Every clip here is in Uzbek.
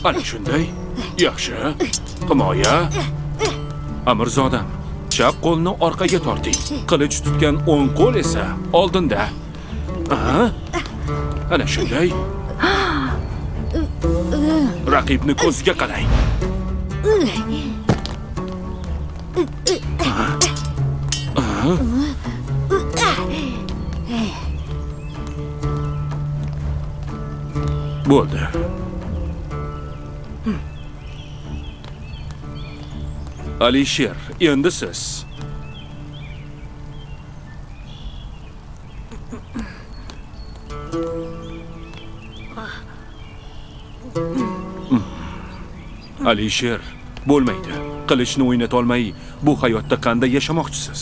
Ana shunday. Yaxshi. Himoya. Amirzodam, chap qo'lni orqaga torting. Qilich tutgan o'ng qo'l esa oldinda. Ana shunday. Raqibni ko'ziga qarang. Bo'ldi. Alisher, endi siz. Alisher, bo'lmaydi. Qilichni o'ynata olmay, bu hayotda qanday yashamoqchisiz?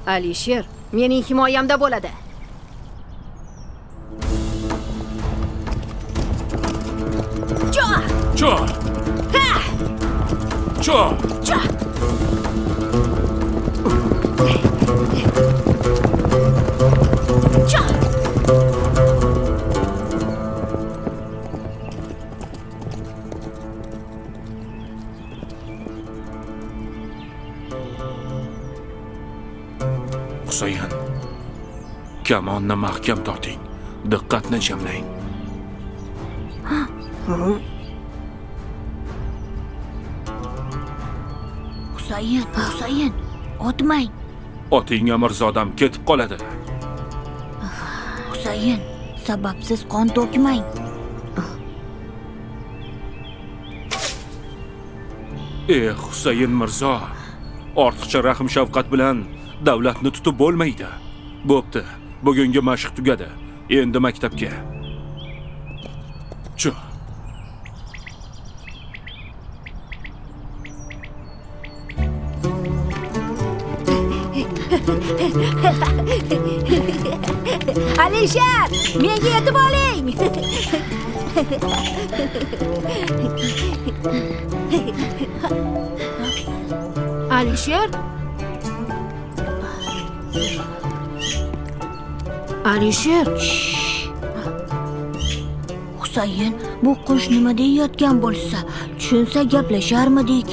Alisher, mening himoyamda bo'ladi. Cho! Cho! Cho! Cho! Husayn, kamonni mahkam torting. Diqqatni jamlang. Husayn, otmang. Oting amirzodam ketib qoladi. Husayn, sababsiz qon to'kmang. Husayn mirzo, ortiqcha rahm shafqat bilan davlatni tutib bo'lmaydi. Bo'pti, bugungi mashq tugadi. Endi maktabga. Cho. Alisher, menga yetib oling. Alisher? Alisher? Husayn, bu qush nima deyayotgan bo'lsa, tushunsa gaplasharmidik?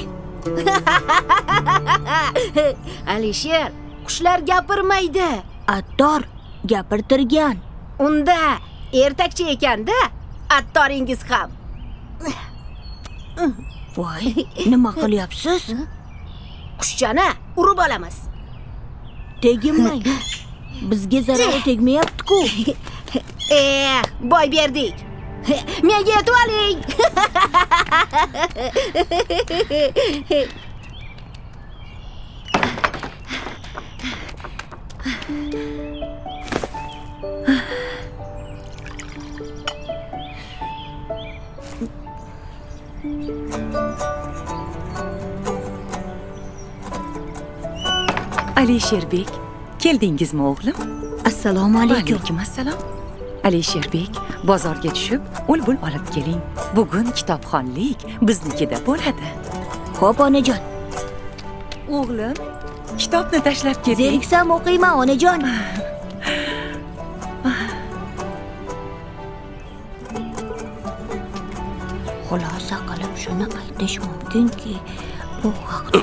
Alisher, qushlar gapirmaydi. Attor gapirtirgan. Unda ertakchi ekanda, attoringiz ham. Voy, nima qilyapsiz? Qushchani urib olamiz. Tegmang. Bizga zarari tegmayapti-ku. Boy berdik. Menga yetib oling. Alisherbek, keldingizmi o'g'lim? Assalomu alaykum. Alaykum assalom. Alisherbek, bozorga tushib, ul-bul olib keling. Bugun kitobxonlik biznikida bo'ladi. Xo'p, onajon. O'g'lim, kitobni tashlab keling. Zeriksam o'qiyman, onajon. Xulosa qilib shuni aytish mumkinki, bu haqda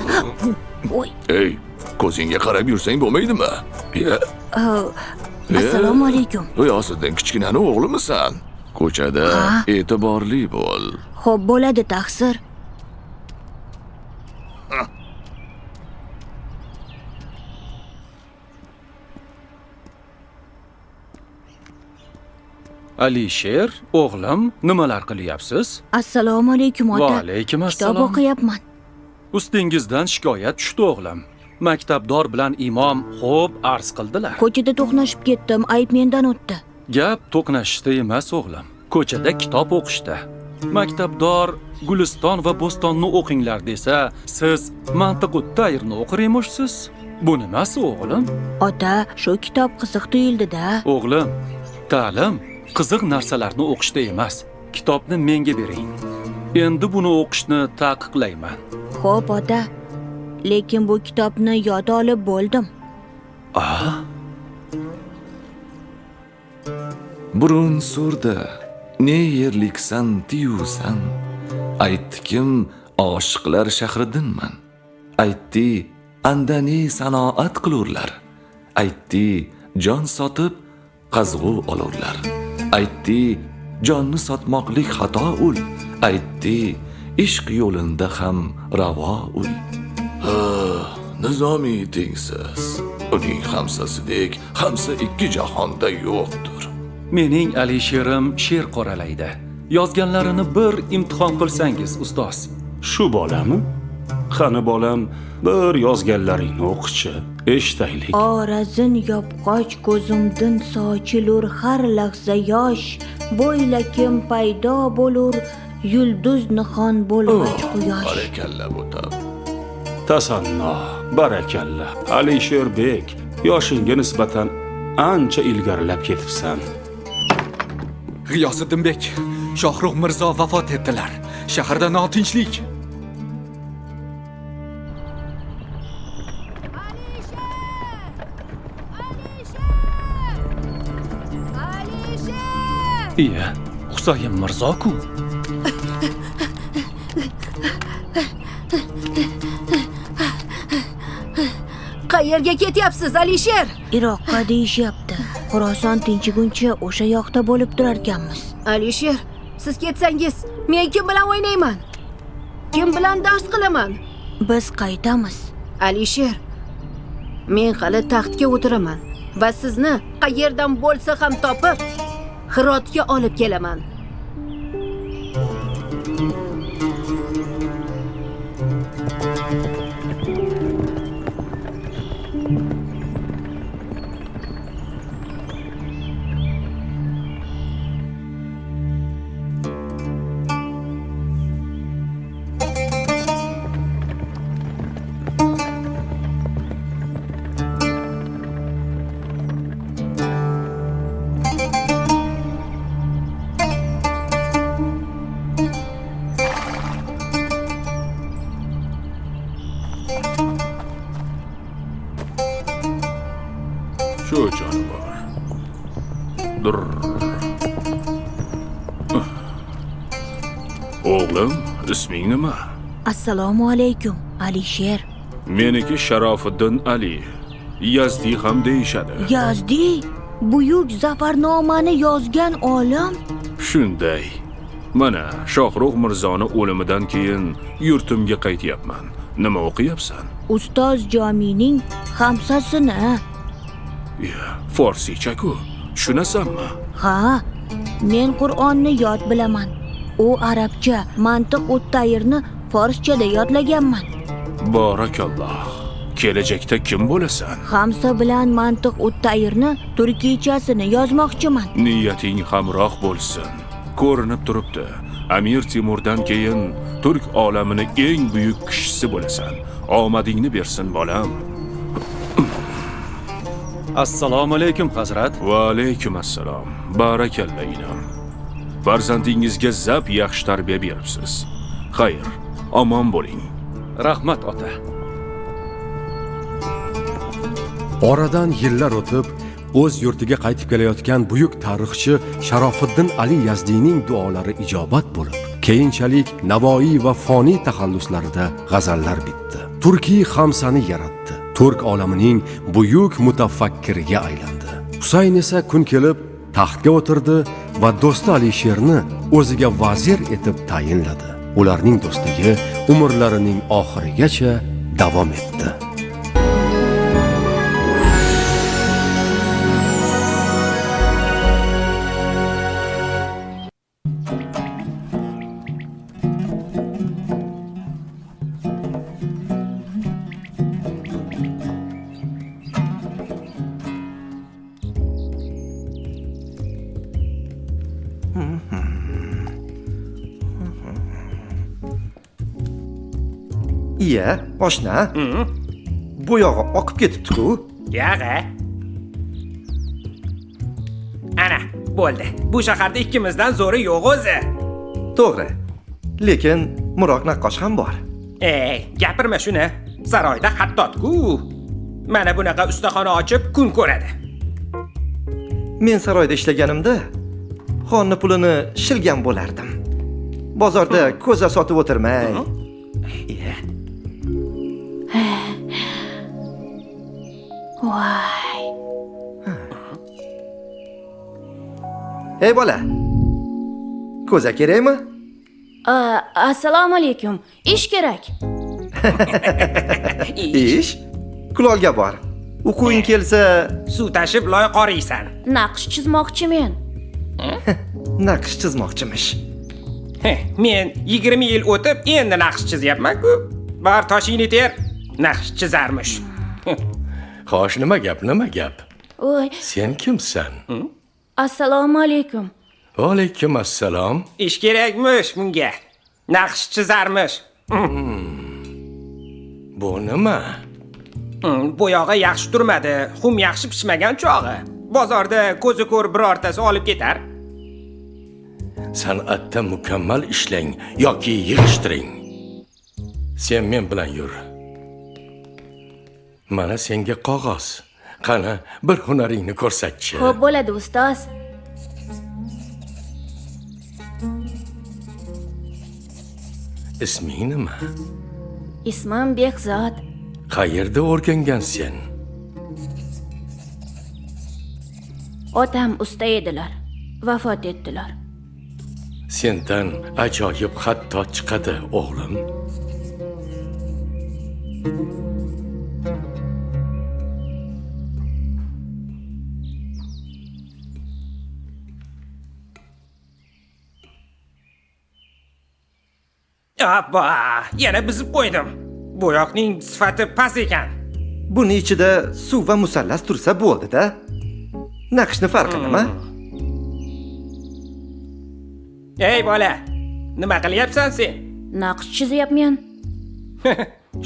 voy. Ey, ko'zingga qarab yursang bo'lmaydimi? Assalomu alaykum. Aslida kichkinani o'g'limisan? Ko'chada e'tiborli bo'l. Xo'p, bo'ladi, taqsir. Alisher, o'g'lim, nimalar qilyapsiz? Assalomu alaykum, ota. Va alaykum assalom. Kitob o'qiyapman. Ustingizdan shikoyat tushdi, o'g'lim. Maktabdor bilan imom xo'p arz qildilar. Ko'chada to'qnashib ketdim, ayb mendan o'tdi. Gap to'qnashishda emas, o'g'lim. Ko'chada kitob o'qishda. Maktabdor Guliston va Bo'stonni o'qinglar desa, siz Mantiqut Tayrni o'qir emishsiz. Bu nimasi, o'g'lim? Ota, shu kitob qiziq tuyuldi-da. O'g'lim, ta'lim qiziq narsalarni o'qishda emas. Kitobni menga bering. Endi buni o'qishni taqiqlayman. Xo'p, ota. Lekin bu kitobni yod olib bo'ldim. burun surdi, ne yerliksan tiyusan. Aytdi kim oshiqlar shahridinman. Aytdi andani sanoat qilurlar. Aytdi jon sotib qazg'u olurlar. Aytdi jonni sotmoqlik xato ul. Aytdi ishq yo'linda ham ravo ul. Nizomiy tengsiz. Uning hamsasidek hamsa ikki jahonda yo'qdir. Mening Alisherim she'r qoralaydi. Yozganlarini bir imtihon qilsangiz, ustoz. Shu bolami? Qani bolam, bir yozganlaringni o'qichi, eshitaylik. Orazin yopqoch ko'zimdin sochilur har lahza yosh, bo'ylakim paydo bo'lur, yulduz nihon bo'lg'ach quyosh. Barakalla bo'tab. Tasanno, barakalla. Alisherbek, yoshingga nisbatan ancha ilgarilab ketibsan. G'iyosiddinbek, Shohrux Mirzo vafot etdilar. Shaharda notinchlik. Iya, Husayn Mirzo-ku. Qayerga ketyapsiz, Alisher? Iroqqa deyishyapti. Xuroson tinchiguncha o'sha yoqda bo'lib turarkanmiz. Alisher, siz ketsangiz, men kim bilan o'ynayman? Kim bilan dars qilaman? Biz qaytamiz. Alisher, men hali taxtga o'tiraman va sizni qayerdan bo'lsa ham topib, Hirotga olib kelaman. Shu jonivor. O'g'lim, isming nima? Assalomu alaykum, Alisher. Meniki Sharofiddin Ali. Yazdi ham deyishadi. Yazdi, buyuk zafarnomani yozgan olim. Shunday. Mana Shohrux Mirzoni o'limidan keyin yurtimga qaytyapman. Nima o'qiyapsan? Ustoz Jomining hamsasini. Ya, forsiycha-ku. Tushunasanmi? Ha, men Qur'onni yod bilaman. U arabcha, mantiq o'ttayirni forschada yodlaganman. Barakalloh. Kelajakda kim bo'lasan? Hamsa bilan mantiq o'ttayirni turkiychasini yozmoqchiman. Niyating hamroh bo'lsin. Ko'rinib turibdi. Amir Temurdan keyin turk olamini eng buyuk kishisi bo'lasan. Omadingni bersin bolam. Assalomu alaykum, hazrat. Va alaykum assalom. Barakalla inam. Farzandingizga zab yaxshi tarbiya beribsiz. Xayr, omon bo'ling. Rahmat ota. Oradan yillar o'tib, o'z yurtiga qaytib kelayotgan buyuk tarixchi Sharofiddin Ali Yazdiyning duolari ijobat bo'lib, keyinchalik Navoiy va Foniy taxalluslarida g'azallar bitdi. Turkiy xamsani yaratdi. Turk olamining buyuk mutafakkiriga aylandi. Husayn esa kun kelib taxtga o'tirdi va do'sti Alisherni o'ziga vazir etib tayinladi. Ularning do'stligi umrlarining oxirigacha davom etdi. Iya, oshna. Bu yog'i oqib ketibdi-ku. Yag'a. Ana, bo'ldi. Bu shaharda ikkimizdan zo'ri yo'q o'zi. To'g'ri. Lekin Muroq naqqosh ham bor. Gapirma shuni. Saroyda xattotku. Mana bunaqa ustaxona ochib kun ko'radi. Men saroyda ishlaganimda xonni pulini shilgan bo'lardim. Bozorda ko'za sotib o'tirmay. Voy. Ey bola. Ko'za kerakmi? Assalomu alaykum. Ish kerak. Ish? Kulolga bor. O'quving kelsa, Suv tashib loy qoriysan. Naqsh chizmoqchimen. naqsh chizmoqchimish. Men 20 yil o'tib endi naqsh chizyapman-ku. Bar toshingni ter, naqsh chizarmish. Xo'sh, nima gap? Voy. Sen kimsan? Assalomu alaykum. Va alaykum assalom. Ish kerakmish bunga. Naqsh chizarmish. Bu nima? Bo'yog'i yaxshi turmadi, xum yaxshi pishmagan chog'i. Bozorda ko'zi ko'r birortasi olib ketar. San'atda mukammal ishlang yoki yig'ishtiring. Sen men bilan yur. Mana senga qog'oz. Qani, bir hunaringni ko'rsatchi. Xo'p bo'ladi, ustoz. Isming nima? Ismim Behzod. Qayerda o'rgangansen? Otam usta edilar. Vafot etdilar. Sendan ajoyib xattot chiqadi, o'g'lim. Abba, yana buzib qo'ydim. Bo'yoqning sifati past ekan. Buni ichida suv va musallas tursa bo'ldi-da. Naqshni farqi nima? Ey bola, nima qilyapsan sen? Naqsh chizyapman.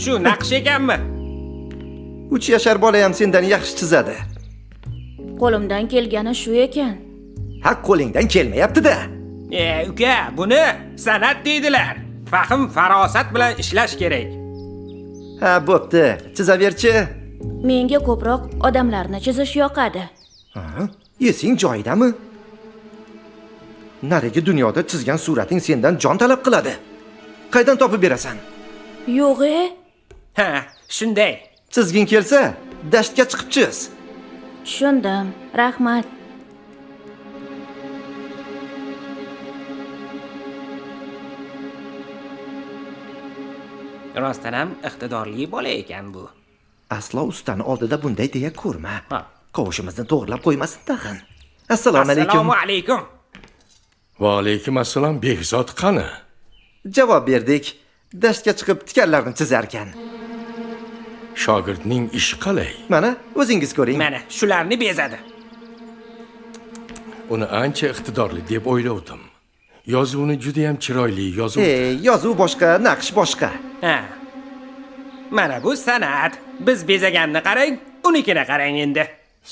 Shu naqsh ekanmi? 3 yashar bola ham sendan yaxshi chizadi. Qo'limdan kelgani shu ekan. Ha, qo'lingdan kelmayapti-da. Uka, buni san'at deydilar. Fahm, farosat bilan ishlash kerak. Ha, bo'pti. Chizaverchi. Menga ko'proq odamlarni chizish yoqadi. Ha, esing joyidami? Narigi dunyoda chizgan surating sendan jon talab qiladi. Qaydan topib berasan? Yo'q-e? Ha, shunday. Chizging kelsa, dashtga chiqib chiz. Tushundim. Rahmat. Rostdan ham iqtidorli bola ekan bu. Aslo ustani oldida bunday deya ko'rma. Ha. Qovushimizni to'g'rilab qo'ymasin tag'in. Assalomu alaykum. Assalomu alaykum. Va alaykum assalom. Behzod qani? Javob berdik. Dashtga chiqib tikanlarni chizar ekan. Shogirdning ishi qalay? Mana, o'zingiz ko'ring. Mana, shularni bezadi. Uni ancha iqtidorli deb o'ylovdim. Yozuvni juda ham chiroyli yozuvdi. Yozuv boshqa, naqsh boshqa. Ha. Mana bu san'at. Biz bezaganni qarang, unikini qarang endi.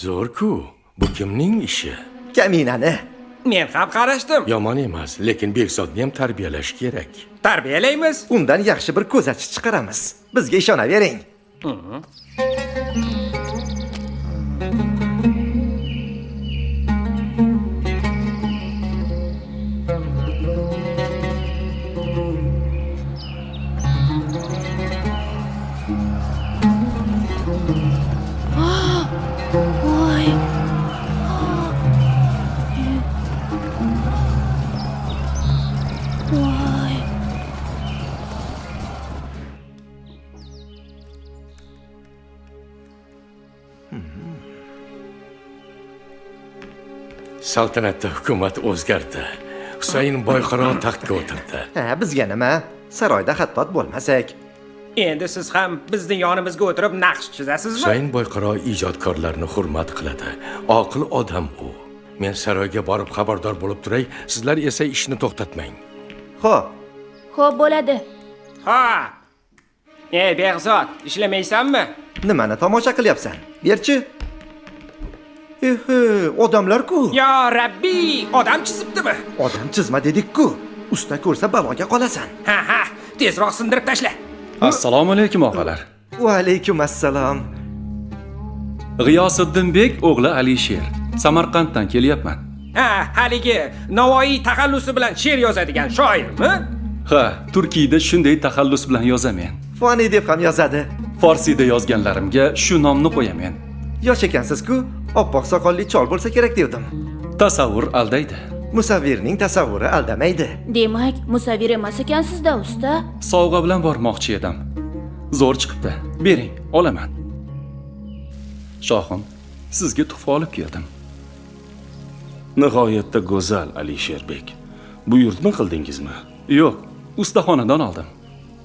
Zo'r-ku. Bu kimning ishi? Kaminani. Men ham qarashdim. Yomon emas, lekin Behzodni ham tarbiyalash kerak. Tarbiyalaymiz. Undan yaxshi bir ko'zachi chiqaramiz. Bizga ishonavering. Voy. Voy. Saltanatda hukumat o'zgardi. Husayn Boyqaro taxtga o'tirdi. Ha, bizga nima? Saroyda xattot bo'lmasak. Endi siz ham bizning yonimizga o'tirib naqsh chizasizmi? Husayn Boyqaro ijodkorlarni hurmat qiladi. Oqil odam u. Men saroyga borib xabardor bo'lib turay, sizlar esa ishni to'xtatmang. Xo'p, Xo'p bo'ladi. Ha. Ey Behzod, ishlamaysanmi? nimani tomosha qilyapsan? Berchi. Odamlar-ku. Yo Rabbiy, odam chizibdimi? Odam chizma dedik-ku. Usta ko'rsa baloga qolasan. Ha, tezroq sindirib tashla. Assalomu alaykum og'alar. Va alaykum assalom. G'iyosiddinbek o'g'li Alisher. Samarqanddan kelyapman. Ha, haligi Navoiy taxallusi bilan she'r yozadigan shoirmi? Ha, Turkiyada shunday taxallus bilan yozaman. Foniy deb ham yozadi. Forsiyda yozganlarimga shu nomni qo'yaman. Yosh ekansiz-ku, oppoq soqolli chol bo'lsa kerak devdim. Tasavvur aldaydi. Musavvirning tasavvuri aldamaydi. Demak, musavvir emas ekansiz-da, usta. Sovg'a bilan bormoqchi edim. Zo'r chiqibdi. Bering, olaman. Shohim, sizga tuhfa olib keldim. Nihoyatda go'zal Alisherbek. Buyurtma qildingizmi? Yo'q, ustaxonadan oldim.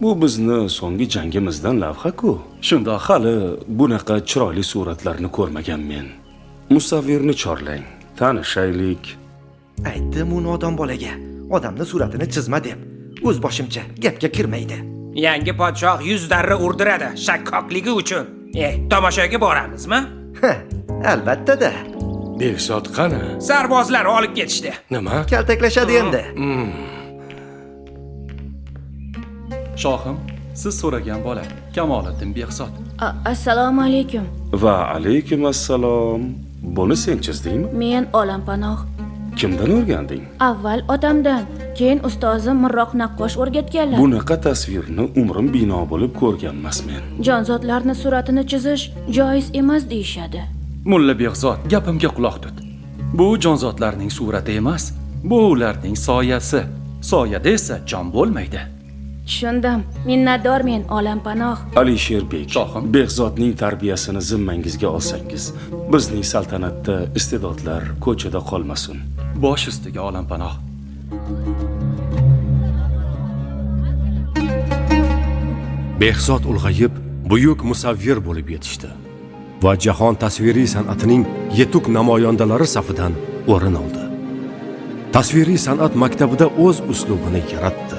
Bu bizni so'nggi jangimizdan lavha-ku. Shundoq. Hali bunaqa chiroyli suratlarni ko'rmaganman. Musavvirni chorlang, tanishaylik. Aytdim u nodon bolaga, odamni suratini chizma deb. O'z boshimcha gapga kirmaydi. Yangi podshoh 100 darra urdiradi shakkokligi uchun. Tomoshaga boramizmi? Albatta-da. Behzod qani? Sarbozlar olib ketishdi. Nima? Kaltaklashadi endi. Shohim, siz so'ragan bola Kamoliddin Behzod. Assalomu alaykum. Va alaykum assalom. Buni sen chizdingmi? Men Olampanoh. Kimdan o'rganding? Avval otamdan, keyin ustozim Mirroq naqqosh o'rgatganlar. Bunaqa tasvirni umrim bino bo'lib ko'rganmasmen. Jonzotlarni suratini chizish joiz emas deyshadi. Mulla Behzod, gapimga quloq tut. Bu jonzotlarning surati emas, bu ularning soyasi. Soyada esa jon bo'lmaydi. Tushundim. Minnatdormen Olampanoh. Alisherbek, Shohim. Behzodning tarbiyasini zimmangizga olsangiz, bizning saltanatda iste'dodlar ko'chada qolmasin. Bosh ustiga Olampanoh. Behzod ulg'ayib, buyuk musavvir bo'lib yetishdi va jahon tasviriy san'atining yetuk namoyandalari safidan o'rin oldi. Tasviriy san'at maktabida o'z uslubini yaratdi.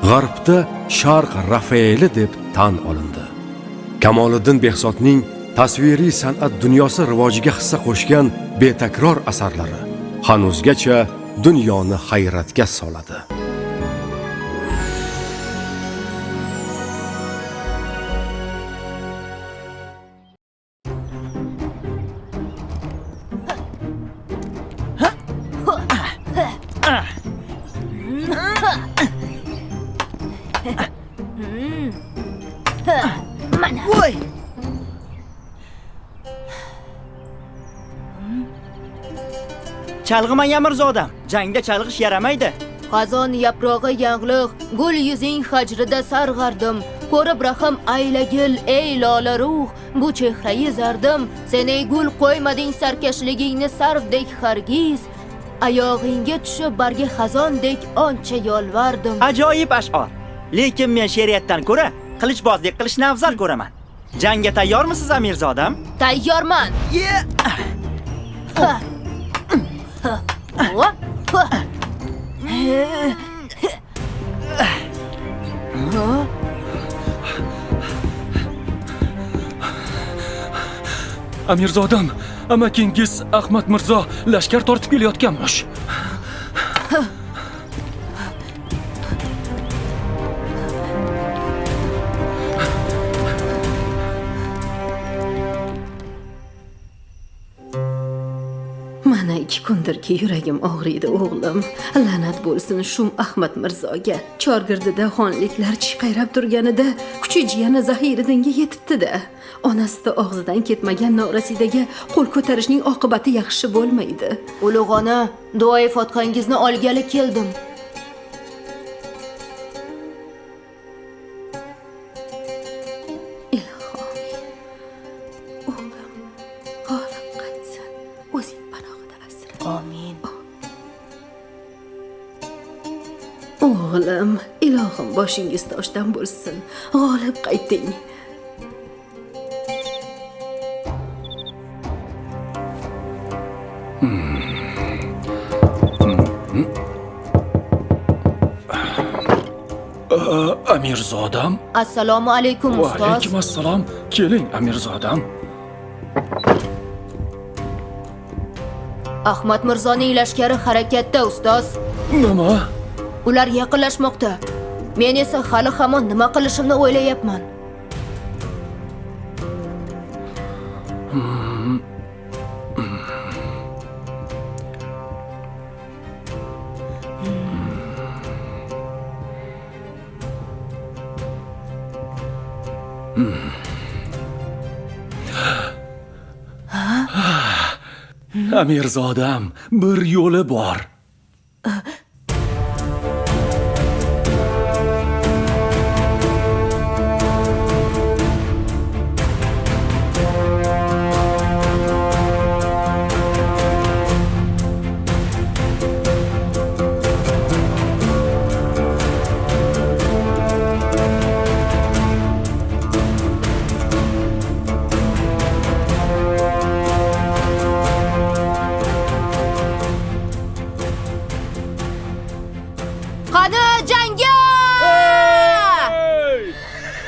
G'arbda Sharq Rafaeli deb tan olindi. Kamoliddin Behzodning tasviriy san'at dunyosi rivojiga hissa qo'shgan betakror asarlari hanuzgacha dunyoni hayratga soladi. Chalg'imagan mirzodam, jangda chalg'ish yaramaydi. Xazon yaprog'i yanglig', gul yuzing hajrida sarg'ardim. Ko'rib rahim aylagil, ey lola ruh, bu chehrai zardim. Sen ey gul qo'ymading sarkashligingni sarvdek hargiz. Oyog'ingga tushib bargi xazondek oncha yolvardim. Ajoyib ash'or. Lekin men she'riyatdan ko'ra qilichbozlik qilishni afzal ko'raman. Jangga tayyormisiz amirzodam? Tayyorman. Amirzodam, amakingiz Ahmad Mirzo lashkar tortib kelayotganmish. Mana 2 kundirki yuragim og'riydi o'g'lim. La'nat bo'lsin Shum Ahmad Mirzoga. Chorgirdida xonliklar chishqayrab turganida kuchi jiyani Zahiriddinga yetibdi-da. Onasida og'zidan ketmagan norasidaga qo'l ko'tarishning oqibati yaxshi bo'lmaydi. Ulug'ona, duoyi fotqangizni olgani keldim. O'g'lim, ilohim boshingiz toshdan bo'lsin. G'olib qayting. Amirzodam. Assalomu alaykum ustoz. Va alaykum assalom. Keling, Amirzodam. Ahmad Mirzoning lashkari harakatda ustoz. Nima? Ular yaqinlashmoqda. Men esa hali hamon nima qilishimni o'ylayapman. Amirzodam, bir yo'li bor.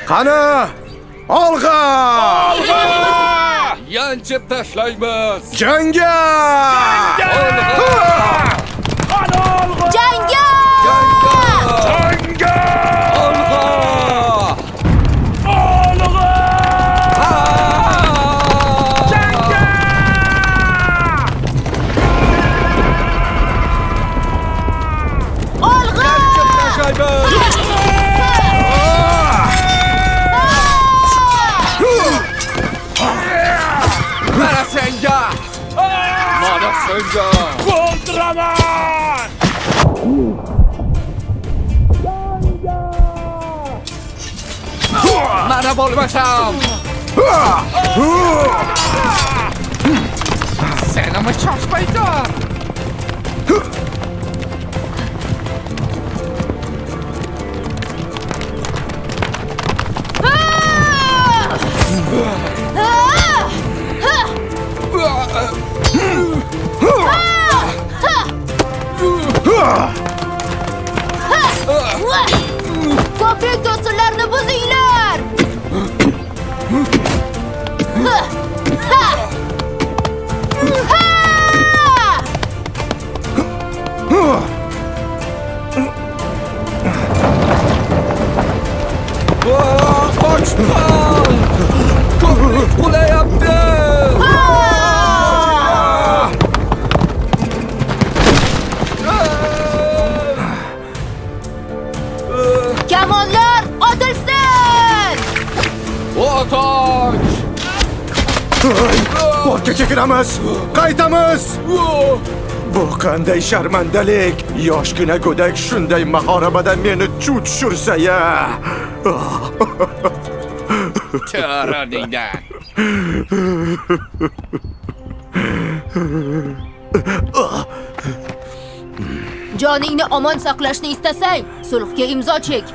Qani! Olg'a! Yanchib tashlaymiz. Jangga! Jangga! O'ldiraman! Mana bo'lmasam. Senimi shoshmaysan? Ko'prik to'sinlarni buzinglar! Qochdim! Ko'prik qulayapti! Kamonlar otilsin! Otoch! Ortga chekiramiz! Qaytamiz! Bu qanday sharmandalik! Yoshgina go'dak shunday mahorabada meni chuv tushirsa-ya. Charadingdan. Joningni omon saqlashni istasang, sulhga imzo chek.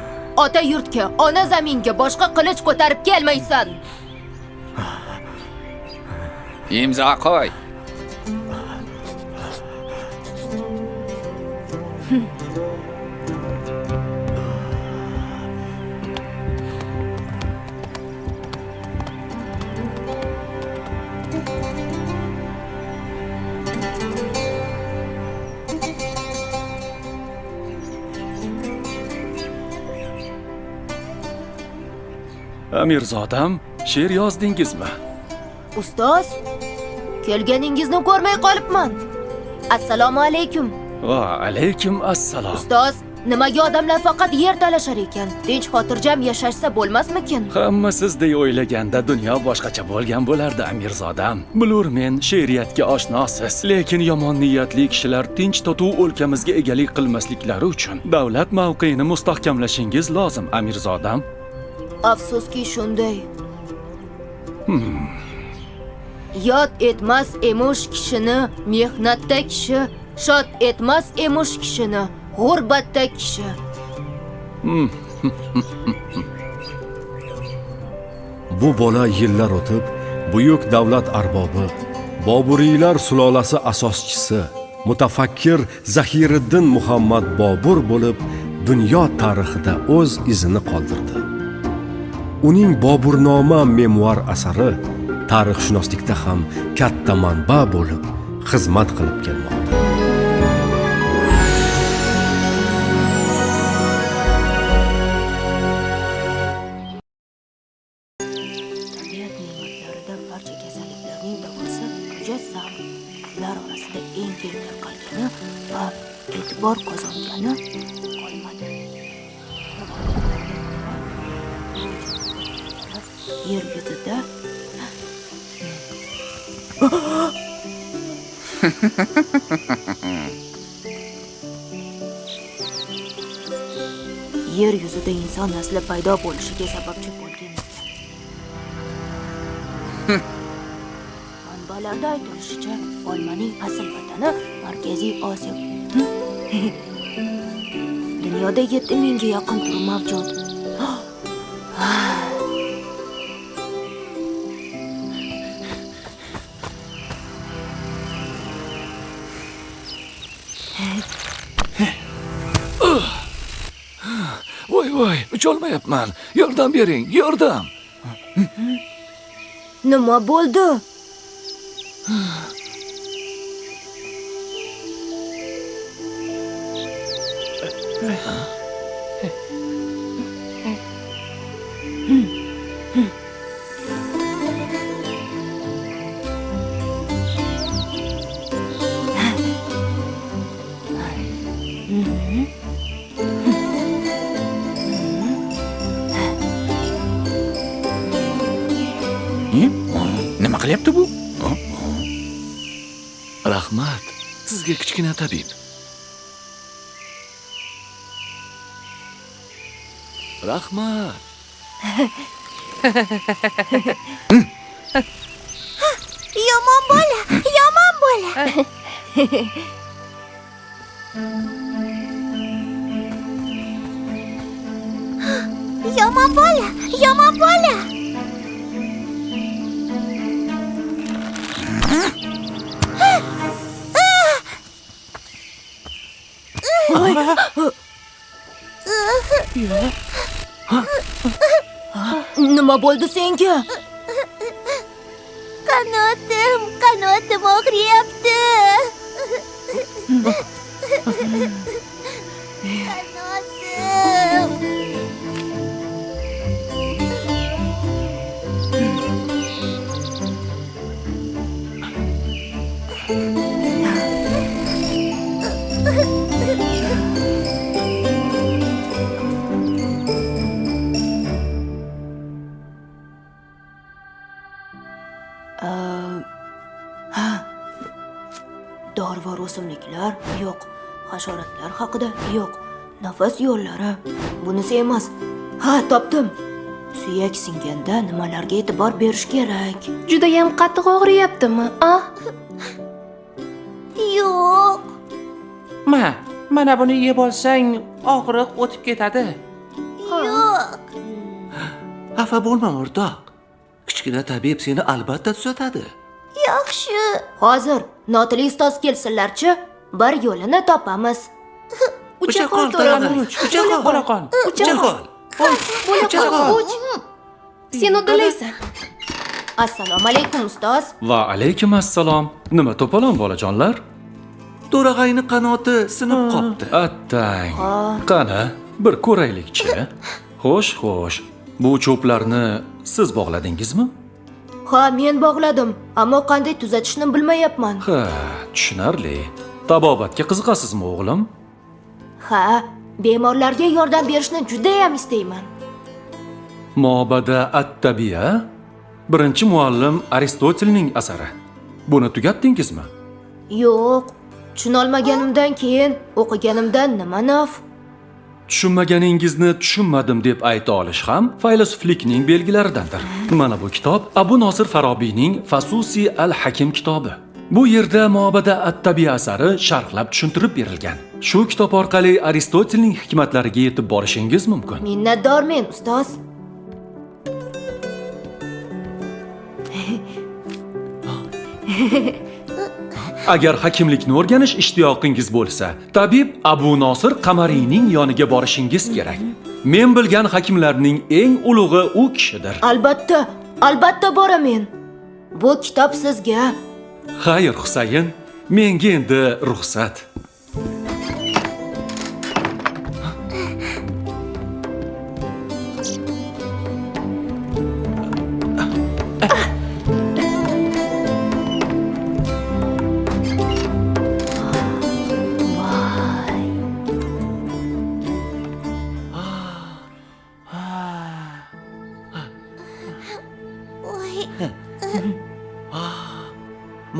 Ota yurtga, ona zaminga boshqa qilich ko'tarib kelmaysan. Imzo qo'y. Amirzodam, she'r yozdingizmi? Ustoz, kelganingizni ko'rmay qolibman. Assalomu alaykum. Va alaykum assalom. Ustoz, nimaga odamlar faqat yer talashar ekan? Tinch xotirjam yashashsa bo'lmasmikin? Hamma sizdek o'ylaganda dunyo boshqacha bo'lgan bo'lardi, Amirzodam. Bilurmen, she'riyatga oshnosiz, lekin yomon niyatli kishilar tinch totuv o'lkamizga egalik qilmasliklari uchun davlat mavqeini mustahkamlashingiz lozim, Amirzodam. Afsuski shunday. Yod etmas emish kishini mehnatda kishi, shod etmas emish kishini g'urbatda kishi. Bu bola yillar o'tib buyuk davlat arbobi, Boburiylar sulolasi asoschisi, mutafakkir Zahiriddin Muhammad Bobur bo'lib, dunyo tarixida o'z izini qoldirdi. Uning Boburnoma memuar asari tarixshunoslikda ham katta manba bo'lib xizmat qilib kelmoqda. Tabiat ne'matlarida barcha kasalliklarning davosi mujassam. Ular orasida eng keng tarqalgani va e'tibor qozongani olmadi. yer yuzida yer yuzida inson nasli paydo bo'lishiga sababchi bo'lgan manbalarda aytilishicha olmaning asl vatani Markaziy Osiyo. Dunyoda 7000 ga yaqin turi mavjud. Voy, ucholmayapman. Yordam bering, yordam. Nima bo'ldi? Nima qilyapti bu? Rahmat. Sizga kichkina tabib. Rahmat. Yomon bola, yomon bola. Yomon bola, yomon bola. Nima bo'ldi senga? Qanotim og'riyapti. Qanotim. Dorivor o'simliklar yo'q, hasharotlar haqida yo'q, nafas yo'llari bunisi emas. Ha, topdim. Suyak singanda nimalarga e'tibor berish kerak? Juda ham qattiq og'riyaptimi, a? Yo'q. Mana buni yeb olsang, og'riq o'tib ketadi. Yo'q. Xafa bo'lma, o'rtoq. Kichkina tabib seni albatta tuzatadi. Yaxshi. Hozir Notli ustoz kelsinlar-chi, bir yo'lini topamiz. Ucha qol, To'rag'ich. Ucha qol. Ucha qol. Uch. Sen uddalaysan. Assalomu alaykum ustoz. Va alaykum assalom. Nima to'polon bolajonlar? To'rag'ayni qanoti sinib qopti. Attang. Qani, bir ko'raylik-chi. Xo'sh. Bu cho'plarni siz bog'ladingizmi? Ha, men bog'ladim, ammo qanday tuzatishni bilmayapman. Ha, tushunarli. Tabobatga qiziqasizmi, o'g'lim? Ha, bemorlarga yordam berishni juda ham istayman. Mobada at-tabiya birinchi muallim Aristotelning asari. Buni tugatdingizmi? Yo'q, tushunolmaganimdan keyin o'qiganimdan nima naf? Tushunmaganingizni tushunmadim deb ayta olish ham faylasuflikning belgilaridandir. Mana bu kitob Abu Nosir Farobiyning Fasusi al-Hakim kitobi. Bu yerda Mobada at-Tabiya asari sharhlab tushuntirib berilgan. Shu kitob orqali Aristotelning hikmatlariga yetib borishingiz mumkin. Minnatdormen, ustoz. Agar hakimlikni o'rganish ishtiyoqingiz bo'lsa, tabib Abu Nosir Qamariyning yoniga borishingiz kerak. Men bilgan hakimlarning eng ulug'i u kishidir. Albatta boramen. Bu kitob sizga. Xayr, Husayn, menga endi ruxsat.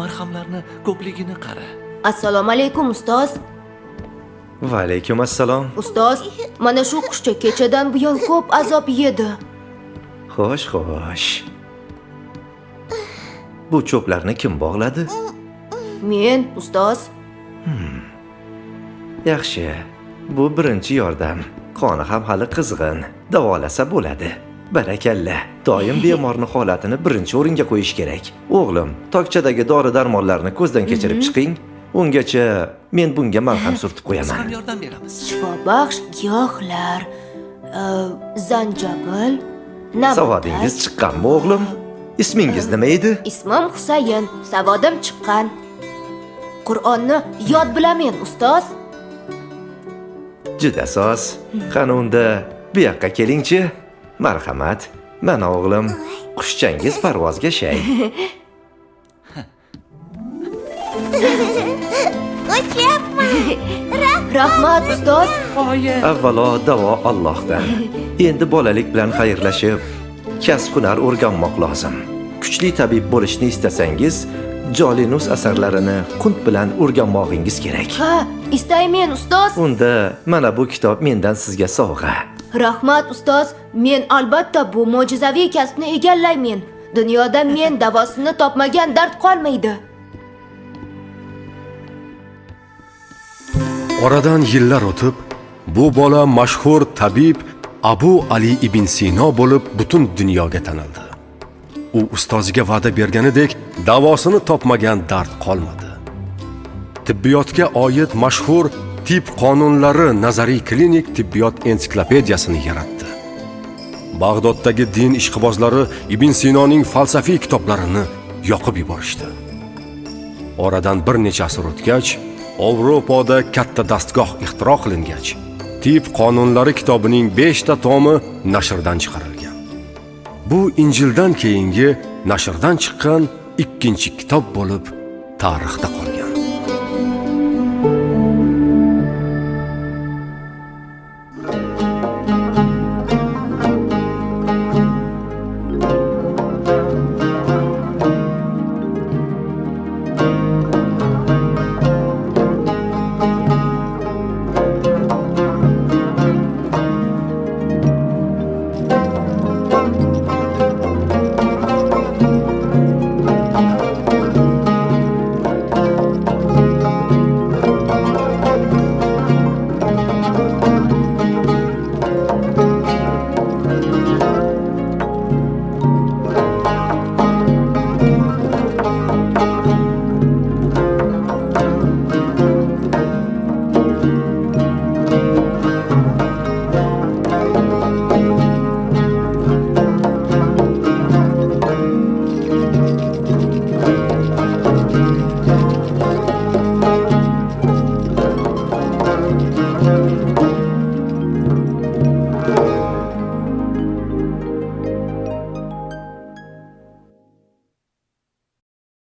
Marhamlarni ko'pligini qara. Assalomu alaykum ustoz. Va alaykum assalom. Ustoz, mana shu qushcha kechadan buyon ko'p azob yedi. Xo'sh, xo'sh. Bu cho'plarni kim bog'ladi? Men, ustoz. Yaxshi. Bu birinchi yordam. Qoni ham hali qizg'in. Davolasa bo'ladi. Barakalla. Doim bemorning holatini birinchi o'ringa qo'yish kerak. O'g'lim, tokchadagi dori-darmonlarni ko'zdan kechirib chiqing. Ungacha men bunga malham surtib qo'yaman. Ham yordam beramiz. Shifobaxsh giyohlar, zanjabil, nabatat. Savodingiz chiqqanmi o'g'lim? Ismingiz nima edi? Ismim Husayn, savodim chiqqan. Qur'onni yod bilamen, ustoz. Juda soz. Qani unda bu yoqqa kelingchi. Marhamat. Mana o'g'lim, qushchangiz parvozga shay. Rahmat, ustoz. Avvalo davo Allohdan. Endi bolalik bilan xayrlashib, kasb-hunar o'rganmoq lozim. Kuchli tabib bo'lishni istasangiz, Jolinus asarlarini qunt bilan o'rganmoqingiz kerak. Ha, istaymen, ustoz. Unda mana bu kitob mendan sizga sovg'a. Rahmat, ustoz. Men albatta bu mo'jizaviy kasbni egallaymen. Dunyoda men davosini topmagan dard qolmaydi. Oradan yillar o'tib, bu bola mashhur tabib Abu Ali ibn Sino bo'lib butun dunyoga tanildi. U ustoziga va'da berganidek, davosini topmagan dard qolmadi. Tibbiyotga oid mashhur tib qonunlari nazariy klinik tibbiyot ensiklopediyasini yaratdi. Bag'doddagi din ishqibozlari Ibn Sinoning falsafiy kitoblarini yoqib yuborishdi. Oradan bir necha asr o'tgach, Yevropada katta dastgoh ixtiro qilingach, tib qonunlari kitobining 5 ta tomi nashrdan chiqarilgan. Bu Injildan keyingi nashrdan chiqqan ikkinchi kitob bo'lib tarixda qoldi.